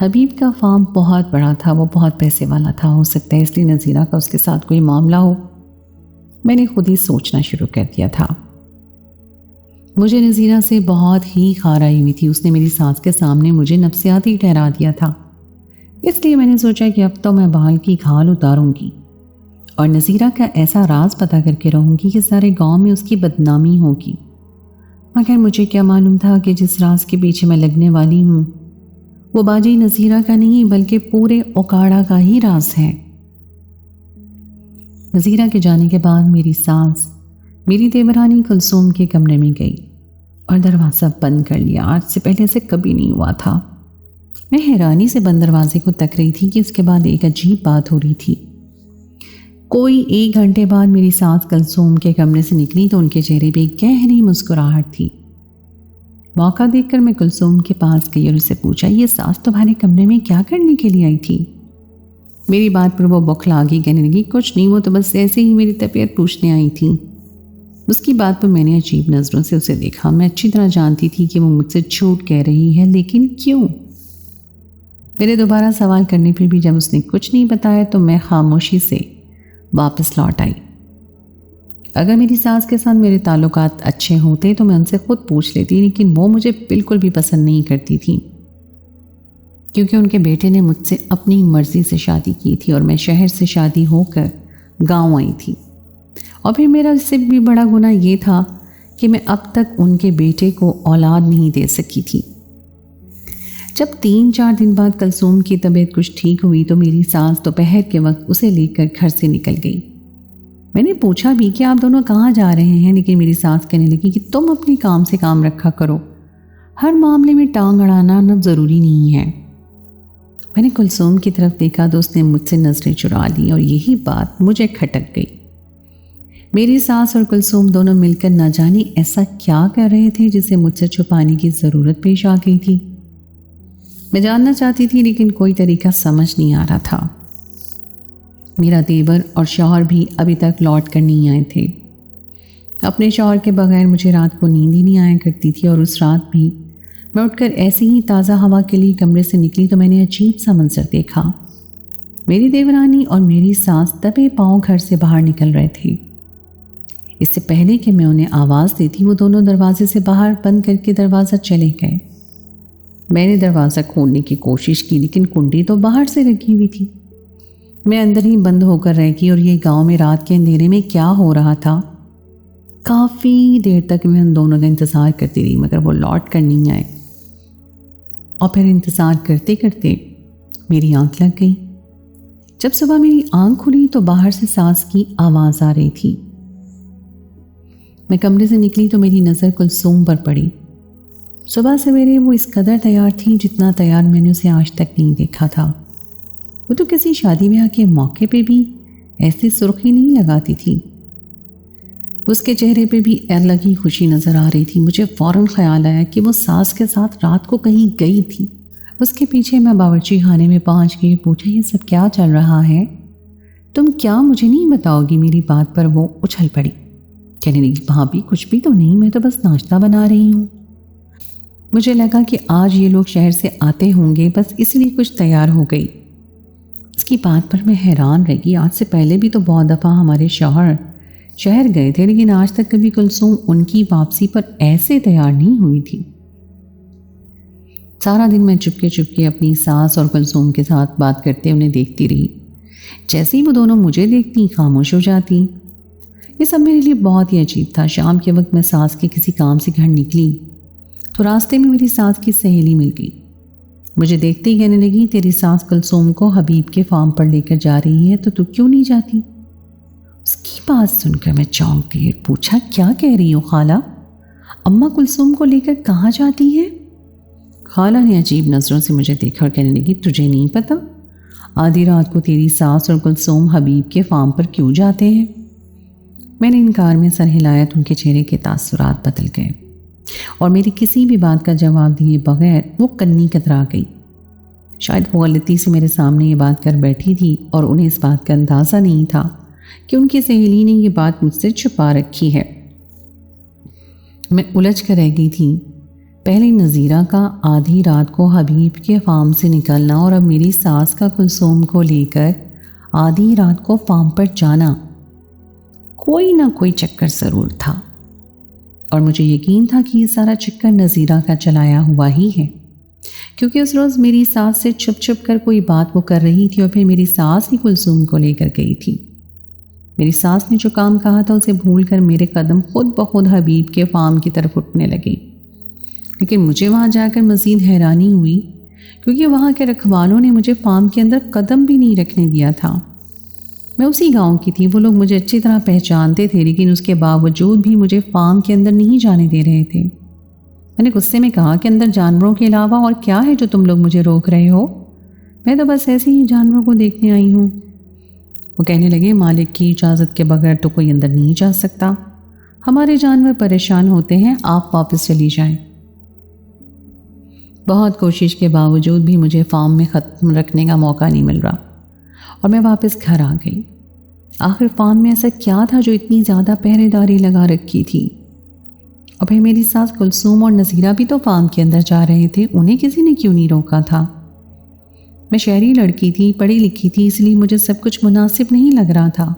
حبیب کا فارم بہت بڑا تھا، وہ بہت پیسے والا تھا، ہو سکتا ہے اس لیے نذیرہ کا اس کے ساتھ کوئی معاملہ ہو۔ میں نے خود ہی سوچنا شروع کر دیا تھا۔ مجھے نذیرہ سے بہت ہی خار آئی ہوئی تھی، اس نے میری ساس کے سامنے مجھے نفسیاتی ٹھہرا دیا تھا، اس لیے میں نے سوچا کہ اب تو میں بال کی کھال اتاروں گی اور نذیرہ کا ایسا راز پتہ کر کے رہوں گی کہ سارے گاؤں میں اس کی بدنامی ہوگی۔ مگر مجھے کیا معلوم تھا کہ جس راز کے پیچھے میں لگنے والی ہوں وہ باجی نذیرہ کا نہیں بلکہ پورے اوکاڑا کا ہی راز ہے۔ نذیرہ کے جانے کے بعد میری ساس میری دیورانی کلثوم کے کمرے میں گئی اور دروازہ بند کر لیا۔ آج سے پہلے سے کبھی نہیں ہوا تھا۔ میں حیرانی سے بند دروازے کو تک رہی تھی کہ اس کے بعد ایک عجیب بات ہو رہی تھی۔ کوئی 1 گھنٹے بعد میری ساس کلثوم کے کمرے سے نکلی تو ان کے چہرے پہ ایک گہری مسکراہٹ تھی۔ موقع دیکھ کر میں کلثوم کے پاس گئی اور اسے پوچھا، یہ ساس تمہارے کمرے میں کیا کرنے کے لیے آئی تھی؟ میری بات پر وہ بوکھلا گئی، کہنے لگی، کچھ نہیں، وہ تو بس ایسے ہی میری طبیعت پوچھنے آئی تھی۔ اس کی بات پر میں نے عجیب نظروں سے اسے دیکھا۔ میں اچھی طرح جانتی تھی کہ وہ مجھ سے جھوٹ کہہ رہی ہے، لیکن کیوں؟ میرے دوبارہ سوال کرنے پہ بھی جب اس نے کچھ نہیں بتایا تو میں خاموشی سے واپس لوٹ آئی۔ اگر میری ساس کے ساتھ میرے تعلقات اچھے ہوتے تو میں ان سے خود پوچھ لیتی، لیکن وہ مجھے بالکل بھی پسند نہیں کرتی تھی، کیونکہ ان کے بیٹے نے مجھ سے اپنی مرضی سے شادی کی تھی اور میں شہر سے شادی ہو کر گاؤں آئی تھی۔ اور پھر میرا اس سے بھی بڑا گناہ یہ تھا کہ میں اب تک ان کے بیٹے کو اولاد نہیں دے سکی تھی۔ جب 3-4 دن بعد کلثوم کی طبیعت کچھ ٹھیک ہوئی تو میری ساس دوپہر کے وقت اسے لے کر گھر سے نکل گئی۔ میں نے پوچھا بھی کہ آپ دونوں کہاں جا رہے ہیں، لیکن میری ساس کہنے لگی کہ تم اپنے کام سے کام رکھا کرو، ہر معاملے میں ٹانگ اڑانا نہ ضروری نہیں ہے۔ میں نے کلثوم کی طرف دیکھا تو اس نے مجھ سے نظریں چرا لیں اور یہی بات مجھے کھٹک گئی۔ میری ساس اور کلثوم دونوں مل کر نہ جانے ایسا کیا کر رہے تھے جسے مجھ سے چھپانے کی ضرورت پیش آ گئی تھی۔ میں جاننا چاہتی تھی لیکن کوئی طریقہ سمجھ نہیں آ رہا تھا۔ میرا دیور اور شوہر بھی ابھی تک لوٹ کر نہیں آئے تھے۔ اپنے شوہر کے بغیر مجھے رات کو نیند ہی نہیں آیا کرتی تھی، اور اس رات بھی میں اٹھ کر ایسی ہی تازہ ہوا کے لیے کمرے سے نکلی تو میں نے عجیب سا منظر دیکھا۔ میری دیورانی اور میری ساس دبے پاؤں گھر سے باہر نکل رہے تھے۔ اس سے پہلے کہ میں انہیں آواز دیتی وہ دونوں دروازے سے باہر بند کر کے دروازہ چلے گئے۔ میں نے دروازہ کھولنے کی کوشش کی لیکن کنڈی تو باہر سے لگی ہوئی تھی۔ میں اندر ہی بند ہو کر رہ گئی اور یہ گاؤں میں رات کے اندھیرے میں کیا ہو رہا تھا؟ کافی دیر تک میں ان دونوں کا انتظار کرتی رہی مگر وہ لوٹ کر نہیں آئے، اور پھر انتظار کرتے کرتے میری آنکھ لگ گئی۔ جب صبح میری آنکھ کھلی تو باہر سے ساس کی آواز آ رہی تھی۔ میں کمرے سے نکلی تو میری نظر کلثوم پر پڑی۔ صبح سویرے وہ اس قدر تیار تھی جتنا تیار میں نے اسے آج تک نہیں دیکھا تھا۔ وہ تو کسی شادی بیاہ کے موقع پہ بھی ایسی سرخی نہیں لگاتی تھی۔ اس کے چہرے پہ بھی الگ ہی خوشی نظر آ رہی تھی۔ مجھے فوراً خیال آیا کہ وہ ساس کے ساتھ رات کو کہیں گئی تھی۔ اس کے پیچھے میں باورچی خانے میں پہنچ گئی، پوچھا، یہ سب کیا چل رہا ہے؟ تم کیا مجھے نہیں بتاؤ گی؟ میری بات پر وہ اچھل پڑی، کہنے لگی، بھابھی کچھ بھی تو نہیں، میں تو بس ناشتہ بنا رہی ہوں۔ مجھے لگا کہ آج یہ لوگ شہر سے آتے ہوں گے، بس اس لیے کچھ تیار ہو گئی۔ اس کی بات پر میں حیران رہ گئی۔ آج سے پہلے بھی تو بہت دفعہ ہمارے شوہر شہر گئے تھے، لیکن آج تک کبھی کلثوم ان کی واپسی پر ایسے تیار نہیں ہوئی تھی۔ سارا دن میں چپکے چپکے اپنی ساس اور کلثوم کے ساتھ بات کرتے انہیں دیکھتی رہی۔ جیسے ہی وہ دونوں مجھے دیکھتی خاموش ہو جاتی۔ یہ سب میرے لیے بہت ہی عجیب تھا۔ شام کے وقت میں ساس کے کسی کام سے گھر نکلی تو راستے میں میری ساس کی سہیلی مل گئی۔ مجھے دیکھتے ہی کہنے لگی، تیری ساس کلثوم کو حبیب کے فارم پر لے کر جا رہی ہے تو کیوں نہیں جاتی؟ اس کی بات سن کر میں چونک گئی، پوچھا، کیا کہہ رہی ہو خالہ؟ اماں کلثوم کو لے کر کہاں جاتی ہے؟ خالہ نے عجیب نظروں سے مجھے دیکھا اور کہنے لگی، تجھے نہیں پتا آدھی رات کو تیری ساس اور کلثوم حبیب کے فارم پر کیوں جاتے ہیں؟ میں نے انکار میں سر ہلایا تو ان کے چہرے کے تاثرات بدل گئے اور میری کسی بھی بات کا جواب دیے بغیر وہ کنی کترا گئی۔ شاید وہ غلطی سے میرے سامنے یہ بات کر بیٹھی تھی اور انہیں اس بات کا اندازہ نہیں تھا کہ ان کی سہیلی نے یہ بات مجھ سے چھپا رکھی ہے۔ میں الجھ کر رہ گئی تھی پہلے نظیرہ کا آدھی رات کو حبیب کے فارم سے نکلنا اور اب میری ساس کا کلثوم کو لے کر آدھی رات کو فارم پر جانا، کوئی نہ کوئی چکر ضرور تھا، اور مجھے یقین تھا کہ یہ سارا چکر نظیرہ کا چلایا ہوا ہی ہے، کیونکہ اس روز میری ساس سے چھپ چھپ کر کوئی بات وہ کر رہی تھی اور پھر میری ساس ہی کلثوم کو لے کر گئی تھی۔ میری ساس نے جو کام کہا تھا اسے بھول کر میرے قدم خود بخود حبیب کے فارم کی طرف اٹھنے لگے، لیکن مجھے وہاں جا کر مزید حیرانی ہوئی، کیونکہ وہاں کے رکھوالوں نے مجھے فارم کے اندر قدم بھی نہیں رکھنے دیا تھا۔ میں اسی گاؤں کی تھی، وہ لوگ مجھے اچھی طرح پہچانتے تھے، لیکن اس کے باوجود بھی مجھے فارم کے اندر نہیں جانے دے رہے تھے۔ میں نے غصے میں کہا کہ اندر جانوروں کے علاوہ اور کیا ہے جو تم لوگ مجھے روک رہے ہو؟ میں تو بس ایسے ہی جانوروں کو دیکھنے آئی ہوں۔ وہ کہنے لگے، مالک کی اجازت کے بغیر تو کوئی اندر نہیں جا سکتا، ہمارے جانور پریشان ہوتے ہیں، آپ واپس چلی جائیں۔ بہت کوشش کے باوجود بھی مجھے فارم میں ختم رکھنے کا موقع نہیں مل رہا اور میں واپس گھر آ گئی۔ آخر فارم میں ایسا کیا تھا جو اتنی زیادہ پہرے داری لگا رکھی تھی؟ اور پھر میری ساس کلثوم اور نظیرہ بھی تو فارم کے اندر جا رہے تھے، انہیں کسی نے کیوں نہیں روکا تھا؟ میں شہری لڑکی تھی، پڑھی لکھی تھی، اس لیے مجھے سب کچھ مناسب نہیں لگ رہا تھا۔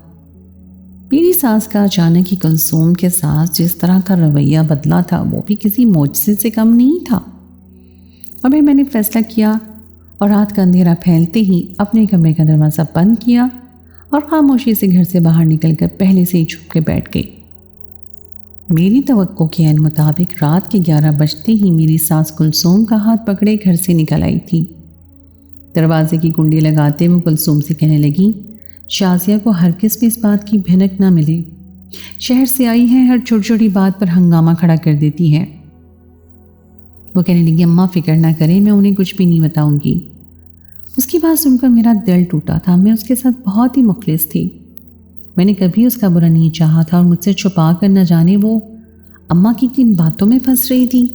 میری ساس کا اچانک ہی کلثوم کے ساتھ جس طرح کا رویہ بدلا تھا وہ بھی کسی معجزے سے کم نہیں تھا۔ اور پھر میں نے فیصلہ کیا اور رات کا اندھیرا پھیلتے ہی اپنے کمرے کا دروازہ بند کیا اور خاموشی سے گھر سے باہر نکل کر پہلے سے ہی چھپ کے بیٹھ گئی۔ میری توقع کے عین مطابق رات کے 11 بجتے ہی میری ساس کلثوم کا ہاتھ پکڑے گھر سے نکل آئی تھی۔ دروازے کی کنڈی لگاتے ہوئے کلثوم سے کہنے لگی، شازیہ کو ہرگز بھی اس بات کی بھنک نہ ملے، شہر سے آئی ہے، ہر چھوٹی چھوٹی بات پر ہنگامہ کھڑا کر دیتی ہے۔ وہ کہنے لگی، اماں فکر نہ کریں، میں انہیں کچھ بھی نہیں بتاؤں گی۔ اس کی بات سن کر میرا دل ٹوٹا تھا، میں اس کے ساتھ بہت ہی مخلص تھی، میں نے کبھی اس کا برا نہیں چاہا تھا، اور مجھ سے چھپا کر نہ جانے وہ اماں کی کن باتوں میں پھنس رہی تھی۔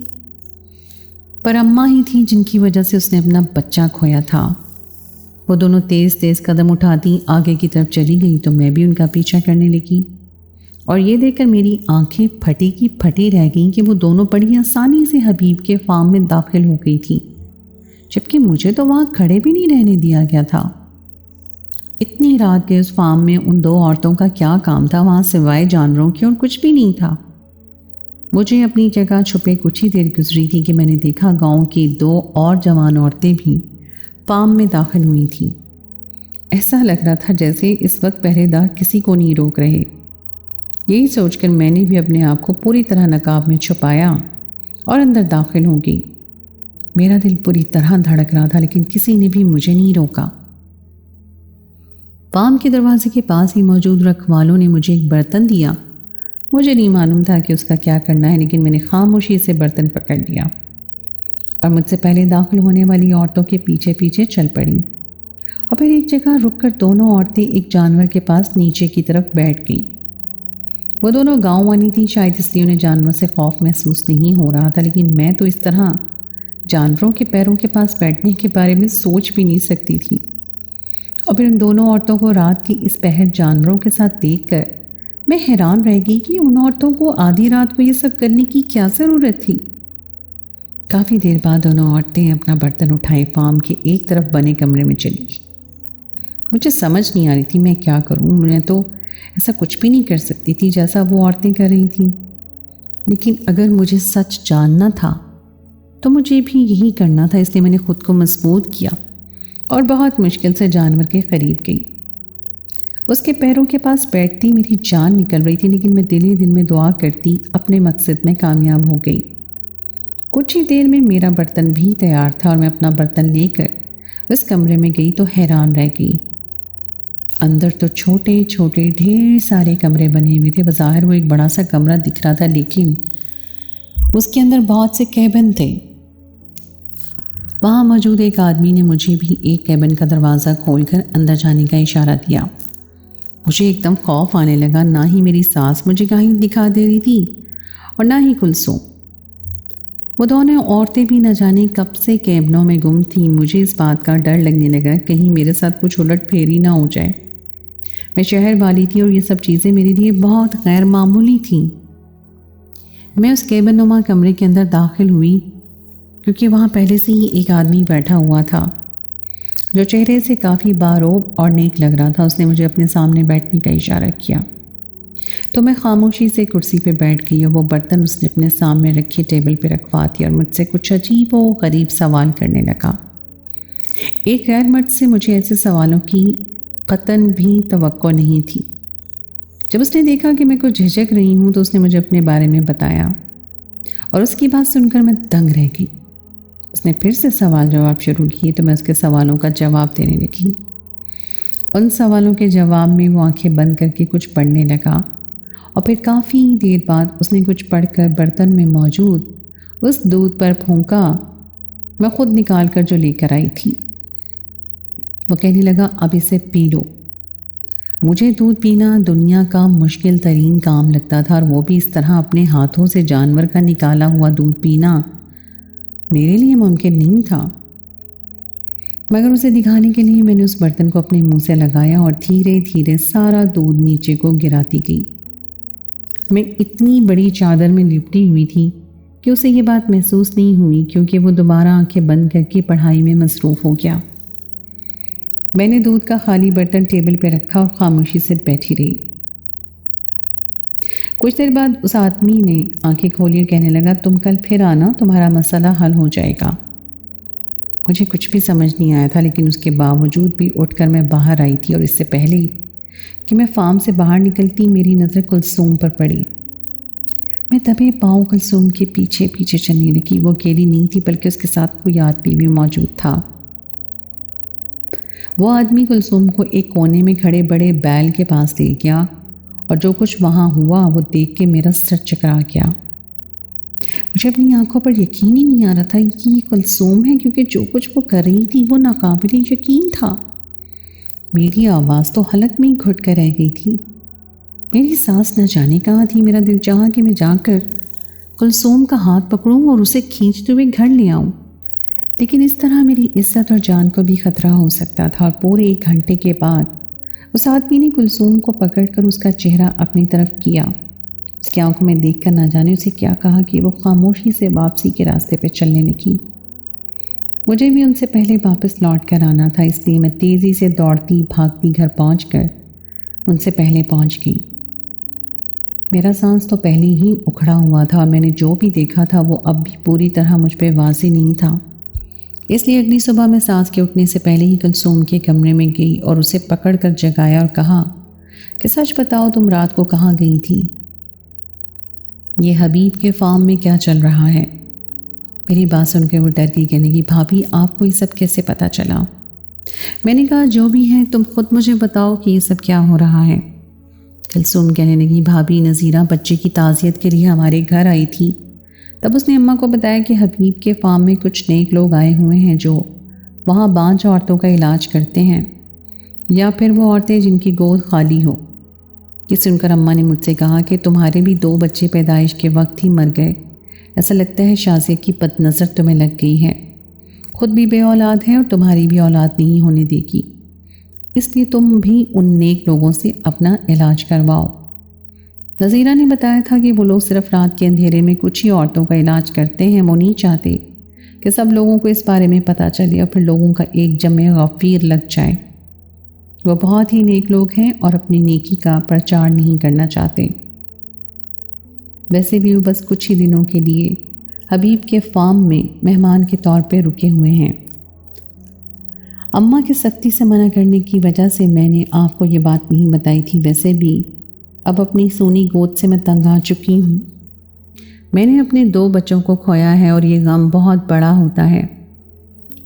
پر اماں ہی تھیں جن کی وجہ سے اس نے اپنا بچہ کھویا تھا۔ وہ دونوں تیز تیز قدم اٹھاتی آگے کی طرف چلی گئی تو میں بھی ان کا پیچھا کرنے لگی، اور یہ دیکھ کر میری آنکھیں پھٹی کی پھٹی رہ گئیں کہ وہ دونوں بڑی آسانی سے حبیب کے فارم میں داخل ہو گئی تھی، جبکہ مجھے تو وہاں کھڑے بھی نہیں رہنے دیا گیا تھا۔ اتنی رات کے اس فارم میں ان دو عورتوں کا کیا کام تھا وہاں سوائے جانوروں کے، اور کچھ بھی نہیں تھا۔ مجھے اپنی جگہ چھپے کچھ ہی دیر گزری تھی کہ میں نے دیکھا گاؤں کی 2 اور جوان عورتیں بھی فارم میں داخل ہوئی تھیں۔ ایسا لگ رہا تھا جیسے اس وقت پہرے دار کسی کو نہیں روک رہے۔ یہی سوچ کر میں نے بھی اپنے آپ کو پوری طرح نقاب میں چھپایا اور اندر داخل ہو گئی۔ میرا دل پوری طرح دھڑک رہا تھا، لیکن کسی نے بھی مجھے نہیں روکا۔ فارم کے دروازے کے پاس ہی موجود رکھوالوں نے مجھے ایک برتن دیا۔ مجھے نہیں معلوم تھا کہ اس کا کیا کرنا ہے، لیکن میں نے خاموشی سے برتن پکڑ لیا اور مجھ سے پہلے داخل ہونے والی عورتوں کے پیچھے پیچھے چل پڑی، اور پھر ایک جگہ رک کر دونوں عورتیں ایک جانور کے پاس نیچے کی طرف بیٹھ گئیں۔ وہ دونوں گاؤں والی تھیں، شاید اس لیے انہیں جانوروں سے خوف محسوس نہیں ہو رہا تھا، لیکن میں تو اس طرح جانوروں کے پیروں کے پاس بیٹھنے کے بارے میں سوچ بھی نہیں سکتی تھی۔ اور پھر ان دونوں عورتوں کو رات کی اس پہر جانوروں کے ساتھ دیکھ کر میں حیران رہ گئی کہ ان عورتوں کو آدھی رات کو یہ سب کرنے کی کیا ضرورت تھی۔ کافی دیر بعد دونوں عورتیں اپنا برتن اٹھائے فارم کے ایک طرف بنے کمرے میں چلی گئی۔ مجھے سمجھ نہیں آ رہی تھی میں کیا کروں، میں تو ایسا کچھ بھی نہیں کر سکتی تھی جیسا وہ عورتیں کر رہی تھیں، لیکن اگر مجھے سچ جاننا تھا تو مجھے بھی یہی کرنا تھا، اس لیے میں نے خود کو مضبوط کیا اور بہت مشکل سے جانور کے قریب گئی۔ اس کے پیروں کے پاس بیٹھتی میری جان نکل رہی تھی، لیکن میں دل ہی دل میں دعا کرتی اپنے مقصد میں کامیاب ہو گئی۔ کچھ ہی دیر میں میرا برتن بھی تیار تھا اور میں اپنا برتن لے کر اس کمرے میں گئی تو حیران رہ گئی۔ اندر تو چھوٹے چھوٹے ڈھیر سارے کمرے بنے ہوئے تھے، بظاہر وہ ایک بڑا سا کمرہ دکھ رہا تھا، لیکن اس کے اندر بہت سے کیبن تھے۔ وہاں موجود ایک آدمی نے مجھے بھی ایک کیبن کا دروازہ کھول کر اندر جانے کا اشارہ دیا۔ مجھے ایک دم خوف آنے لگا، نہ ہی میری ساس مجھے کہیں دکھا دے رہی تھی اور نہ ہی کلثوم۔ وہ دونوں عورتیں بھی نہ جانے کب سے کیبنوں میں گم تھیں۔ مجھے اس بات کا ڈر لگنے لگا کہیں میرے ساتھ کچھ الٹ پھیری نہ ہو جائے۔ میں شہر والی تھی اور یہ سب چیزیں میرے لیے بہت غیر معمولی تھیں۔ میں اس کیبن نما کمرے کے اندر داخل ہوئی کیونکہ وہاں پہلے سے ہی ایک آدمی بیٹھا ہوا تھا جو چہرے سے کافی باروب اور نیک لگ رہا تھا۔ اس نے مجھے اپنے سامنے بیٹھنے کا اشارہ کیا تو میں خاموشی سے کرسی پہ بیٹھ گئی اور وہ برتن اس نے اپنے سامنے رکھے ٹیبل پہ رکھوا دیا اور مجھ سے کچھ عجیب و غریب سوال کرنے لگا۔ ایک غیر مرد سے مجھے ایسے سوالوں کی قطعاً بھی توقع نہیں تھی۔ جب اس نے دیکھا کہ میں کچھ جھجک رہی ہوں تو اس نے مجھے اپنے بارے میں بتایا اور اس کی بات سن کر میں دنگ رہ گئی۔ اس نے پھر سے سوال جواب شروع کیے تو میں اس کے سوالوں کا جواب دینے لگی۔ ان سوالوں کے جواب میں وہ آنکھیں بند کر کے کچھ پڑھنے لگا اور پھر کافی دیر بعد اس نے کچھ پڑھ کر برتن میں موجود اس دودھ پر پھونکا، میں خود نکال کر جو لے کر آئی تھی۔ وہ کہنے لگا اب اسے پی لو۔ مجھے دودھ پینا دنیا کا مشکل ترین کام لگتا تھا، اور وہ بھی اس طرح اپنے ہاتھوں سے جانور کا نکالا ہوا دودھ پینا میرے لیے ممکن نہیں تھا۔ مگر اسے دکھانے کے لیے میں نے اس برتن کو اپنے منہ سے لگایا اور دھیرے دھیرے سارا دودھ نیچے کو گراتی گئی۔ میں اتنی بڑی چادر میں لپٹی ہوئی تھی کہ اسے یہ بات محسوس نہیں ہوئی، کیونکہ وہ دوبارہ آنکھیں بند کر کے پڑھائی میں مصروف ہو گیا۔ میں نے دودھ کا خالی برتن ٹیبل پہ رکھا اور خاموشی سے بیٹھی رہی۔ کچھ دیر بعد اس آدمی نے آنکھیں کھولی اور کہنے لگا تم کل پھر آنا، تمہارا مسئلہ حل ہو جائے گا۔ مجھے کچھ بھی سمجھ نہیں آیا تھا، لیکن اس کے باوجود بھی اٹھ کر میں باہر آئی تھی، اور اس سے پہلے کہ میں فارم سے باہر نکلتی میری نظر کلثوم پر پڑی۔ میں دبے پاؤں کلثوم کے پیچھے پیچھے چلنے لگی۔ وہ اکیلی نہیں تھی بلکہ اس کے ساتھ کوئی آدمی بھی موجود تھا۔ وہ آدمی کلثوم کو ایک کونے میں کھڑے بڑے بیل کے پاس لے گیا، اور جو کچھ وہاں ہوا وہ دیکھ کے میرا سر چکرا گیا۔ مجھے اپنی آنکھوں پر یقین ہی نہیں آ رہا تھا کہ یہ کلثوم ہے، کیونکہ جو کچھ وہ کر رہی تھی وہ ناقابل یقین تھا۔ میری آواز تو حلق میں ہی گھٹ کر رہ گئی تھی۔ میری سانس نہ جانے کہاں تھی۔ میرا دل چاہا کہ میں جا کر کلثوم کا ہاتھ پکڑوں اور اسے کھینچتے ہوئے گھر لے آؤں، لیکن اس طرح میری عزت اور جان کو بھی خطرہ ہو سکتا تھا۔ اور پورے 1 گھنٹے کے بعد اس آدمی نے کلثوم کو پکڑ کر اس کا چہرہ اپنی طرف کیا۔ اس کی آنکھوں میں دیکھ کر نہ جانے اسے کیا کہا کہ وہ خاموشی سے واپسی کے راستے پہ چلنے لگی۔ مجھے بھی ان سے پہلے واپس لوٹ کر آنا تھا، اس لیے میں تیزی سے دوڑتی بھاگتی گھر پہنچ کر ان سے پہلے پہنچ گئی۔ میرا سانس تو پہلے ہی اکھڑا ہوا تھا، اور میں نے جو بھی دیکھا تھا وہ اب بھی پوری طرح مجھ پہ واضح نہیں تھا۔ اس لیے اگلی صبح میں سانس کے اٹھنے سے پہلے ہی کلثوم کے کمرے میں گئی اور اسے پکڑ کر جگایا اور کہا کہ سچ بتاؤ تم رات کو کہاں گئی تھی؟ یہ حبیب کے فارم میں کیا چل رہا ہے؟ میری بات سن کے وہ ڈر گئی، کہنے لگی بھابھی آپ کو یہ سب کیسے پتہ چلا؟ میں نے کہا جو بھی ہے تم خود مجھے بتاؤ کہ یہ سب کیا ہو رہا ہے۔ کلثوم کہنے لگی بھابھی نذیرہ بچے کی تعزیت کے لیے ہمارے گھر آئی تھی، تب اس نے اماں کو بتایا کہ حبیب کے فارم میں کچھ نیک لوگ آئے ہوئے ہیں جو وہاں بانجھ عورتوں کا علاج کرتے ہیں، یا پھر وہ عورتیں جن کی گود خالی ہو۔ یہ سن کر اماں نے مجھ سے کہا کہ تمہارے بھی 2 بچے پیدائش کے وقت ہی مر گئے، ایسا لگتا ہے شازیہ کی بد نظر تمہیں لگ گئی ہے، خود بھی بے اولاد ہے اور تمہاری بھی اولاد نہیں ہونے دے گی، اس لیے تم بھی ان نیک لوگوں سے اپنا علاج کرواؤ۔ نذیرہ نے بتایا تھا کہ وہ لوگ صرف رات کے اندھیرے میں کچھ ہی عورتوں کا علاج کرتے ہیں، وہ نہیں چاہتے کہ سب لوگوں کو اس بارے میں پتہ چلے اور پھر لوگوں کا ایک جمع غفیر لگ جائے۔ وہ بہت ہی نیک لوگ ہیں اور اپنی نیکی کا پرچار نہیں کرنا چاہتے۔ ویسے بھی وہ بس کچھ ہی دنوں کے لیے حبیب کے فارم میں مہمان کے طور پہ رکے ہوئے ہیں۔ اماں کے سختی سے منع کرنے کی وجہ سے میں نے آپ کو یہ بات نہیں بتائی تھی، ویسے بھی اب اپنی سونی گود سے میں تنگ آ چکی ہوں۔ میں نے اپنے 2 بچوں کو کھویا ہے اور یہ غم بہت بڑا ہوتا ہے۔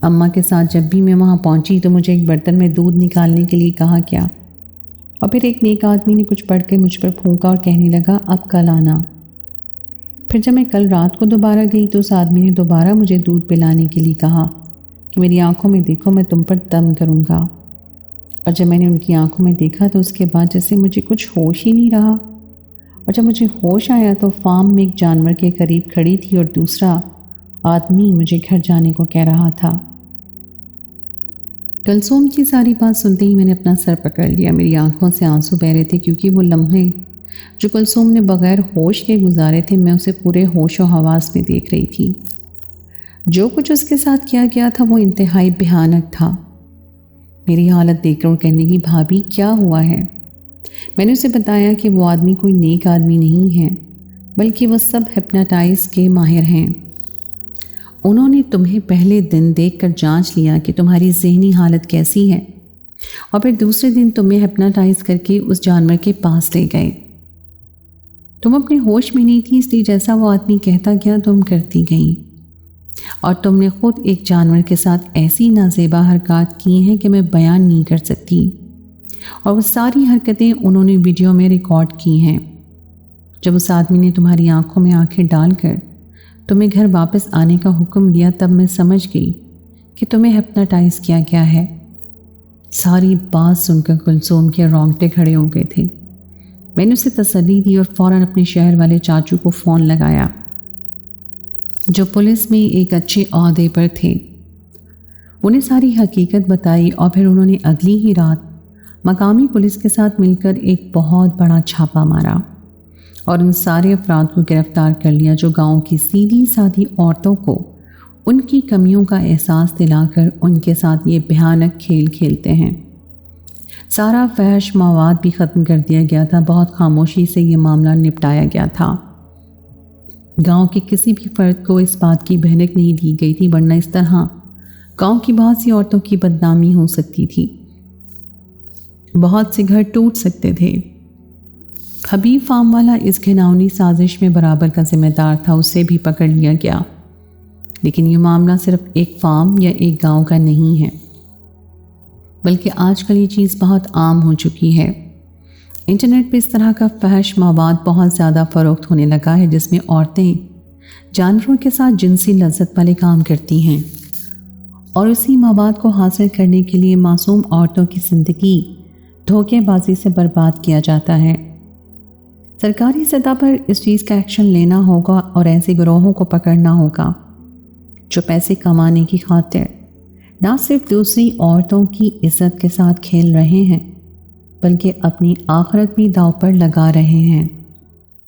اماں کے ساتھ جب بھی میں وہاں پہنچی تو مجھے ایک برتن میں دودھ نکالنے کے لیے کہا گیا، اور پھر ایک نیک آدمی نے کچھ پڑھ کے مجھ پر پھونکا اور کہنے لگا اب کل آنا۔ پھر جب میں کل رات کو دوبارہ گئی تو اس آدمی نے دوبارہ مجھے دودھ پلانے کے لیے کہا کہ میری آنکھوں میں دیکھو میں تم پر دم کروں گا۔ اور جب میں نے ان کی آنکھوں میں دیکھا تو اس کے بعد جیسے مجھے کچھ ہوش ہی نہیں رہا، اور جب مجھے ہوش آیا تو فارم میں ایک جانور کے قریب کھڑی تھی اور دوسرا آدمی مجھے گھر جانے کو کہہ رہا تھا۔ کلثوم کی ساری بات سنتے ہی میں نے اپنا سر پکڑ لیا۔ میری آنکھوں سے آنسو بہ رہے تھے، کیونکہ وہ لمحے جو کلثوم نے بغیر ہوش کے گزارے تھے میں اسے پورے ہوش و حواس میں دیکھ رہی تھی۔ جو کچھ اس کے ساتھ کیا گیا تھا وہ انتہائی بھیانک تھا۔ میری حالت دیکھ کر وہ کہنے لگی، بھابھی کیا ہوا ہے؟ میں نے اسے بتایا کہ وہ آدمی کوئی نیک آدمی نہیں ہے، بلکہ وہ سب ہپناٹائز کے ماہر ہیں۔ انہوں نے تمہیں پہلے دن دیکھ کر جانچ لیا کہ تمہاری ذہنی حالت کیسی ہے، اور پھر دوسرے دن تمہیں ہپناٹائز کر کے اس جانور کے پاس لے گئے۔ تم اپنے ہوش میں نہیں تھی، اس لیے جیسا وہ آدمی کہتا گیا تم کرتی گئیں، اور تم نے خود ایک جانور کے ساتھ ایسی نازیبا حرکات کی ہیں کہ میں بیان نہیں کر سکتی، اور وہ ساری حرکتیں انہوں نے ویڈیو میں ریکارڈ کی ہیں۔ جب اس آدمی نے تمہاری آنکھوں میں آنکھیں ڈال کر تمہیں گھر واپس آنے کا حکم دیا، تب میں سمجھ گئی کہ تمہیں ہپناٹائز کیا گیا ہے۔ ساری بات سن کر کلثوم کے رونگٹے کھڑے ہو گئے تھے۔ میں نے اسے تسلی دی اور فوراً اپنے شہر والے چاچو کو فون لگایا، جو پولیس میں ایک اچھے عہدے پر تھے۔ انہیں ساری حقیقت بتائی، اور پھر انہوں نے اگلی ہی رات مقامی پولیس کے ساتھ مل کر ایک بہت بڑا چھاپا مارا اور ان سارے افراد کو گرفتار کر لیا جو گاؤں کی سیدھی سادھی عورتوں کو ان کی کمیوں کا احساس دلا کر ان کے ساتھ یہ بھیانک کھیل کھیلتے ہیں۔ سارا فحش مواد بھی ختم کر دیا گیا تھا۔ بہت خاموشی سے یہ معاملہ نپٹایا گیا تھا۔ گاؤں کے کسی بھی فرد کو اس بات کی بھنک نہیں دی گئی تھی، ورنہ اس طرح گاؤں کی بہت سی عورتوں کی بدنامی ہو سکتی تھی، بہت سے گھر ٹوٹ سکتے تھے۔ حبیب فارم والا اس گھناؤنی سازش میں برابر کا ذمہ دار تھا، اسے بھی پکڑ لیا گیا۔ لیکن یہ معاملہ صرف ایک فارم یا ایک گاؤں کا نہیں ہے، بلکہ آج کل یہ چیز بہت عام ہو چکی ہے۔ انٹرنیٹ پہ اس طرح کا فحش مواد بہت زیادہ فروخت ہونے لگا ہے، جس میں عورتیں جانوروں کے ساتھ جنسی لذت والے کام کرتی ہیں، اور اسی مواد کو حاصل کرنے کے لیے معصوم عورتوں کی زندگی دھوکے بازی سے برباد کیا جاتا ہے۔ سرکاری سطح پر اس چیز کا ایکشن لینا ہوگا اور ایسے گروہوں کو پکڑنا ہوگا جو پیسے کمانے کی خاطر نہ صرف دوسری عورتوں کی عزت کے ساتھ کھیل رہے ہیں، بلکہ اپنی آخرت بھی داؤ پر لگا رہے ہیں۔